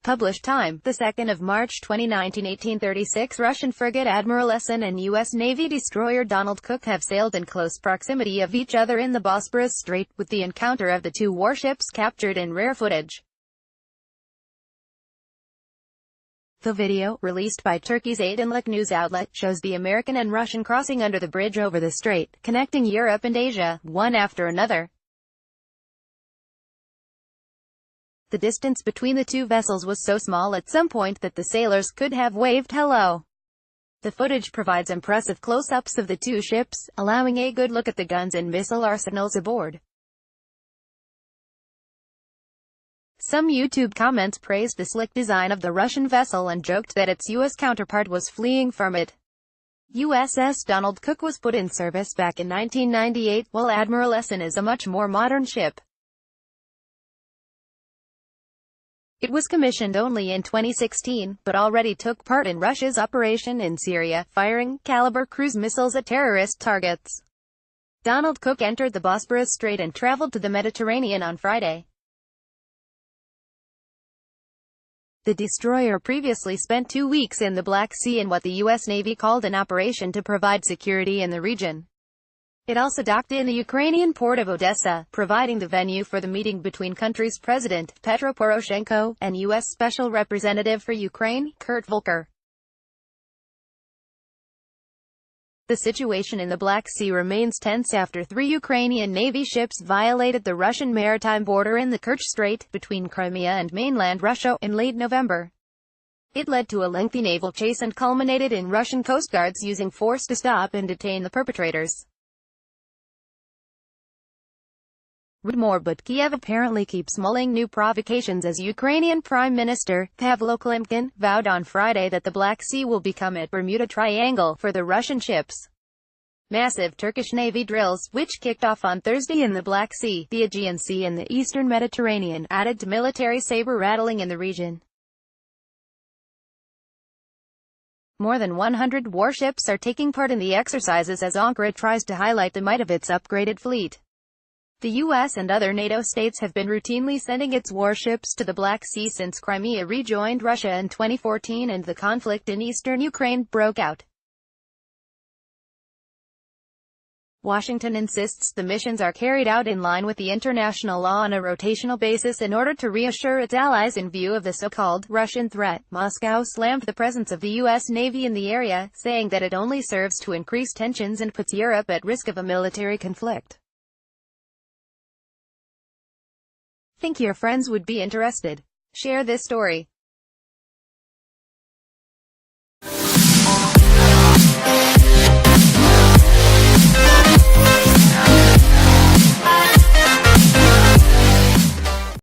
Published time, the 2nd of March 2019, 1836. Russian frigate Admiral Essen and U.S. Navy destroyer Donald Cook have sailed in close proximity of each other in the Bosporus Strait, with the encounter of the two warships captured in rare footage. The video, released by Turkey's Aydinlik news outlet, shows the American and Russian crossing under the bridge over the strait, connecting Europe and Asia, one after another. The distance between the two vessels was so small at some point that the sailors could have waved hello. The footage provides impressive close-ups of the two ships, allowing a good look at the guns and missile arsenals aboard. Some YouTube comments praised the slick design of the Russian vessel and joked that its U.S. counterpart was fleeing from it. USS Donald Cook was put in service back in 1998, while Admiral Essen is a much more modern ship. It was commissioned only in 2016, but already took part in Russia's operation in Syria, firing caliber cruise missiles at terrorist targets. Donald Cook entered the Bosporus Strait and traveled to the Mediterranean on Friday. The destroyer previously spent 2 weeks in the Black Sea in what the U.S. Navy called an operation to provide security in the region. It also docked in the Ukrainian port of Odessa, providing the venue for the meeting between country's President, Petro Poroshenko, and U.S. Special Representative for Ukraine, Kurt Volker. The situation in the Black Sea remains tense after 3 Ukrainian Navy ships violated the Russian maritime border in the Kerch Strait, between Crimea and mainland Russia, in late November. It led to a lengthy naval chase and culminated in Russian Coast Guards using force to stop and detain the perpetrators. Read more. But Kiev apparently keeps mulling new provocations as Ukrainian Prime Minister, Pavlo Klimkin, vowed on Friday that the Black Sea will become a Bermuda Triangle for the Russian ships. Massive Turkish Navy drills, which kicked off on Thursday in the Black Sea, the Aegean Sea and the eastern Mediterranean, added to military saber-rattling in the region. More than 100 warships are taking part in the exercises as Ankara tries to highlight the might of its upgraded fleet. The U.S. and other NATO states have been routinely sending its warships to the Black Sea since Crimea rejoined Russia in 2014 and the conflict in eastern Ukraine broke out. Washington insists the missions are carried out in line with the international law on a rotational basis in order to reassure its allies in view of the so-called Russian threat. Moscow slammed the presence of the U.S. Navy in the area, saying that it only serves to increase tensions and puts Europe at risk of a military conflict. Think your friends would be interested? Share this story.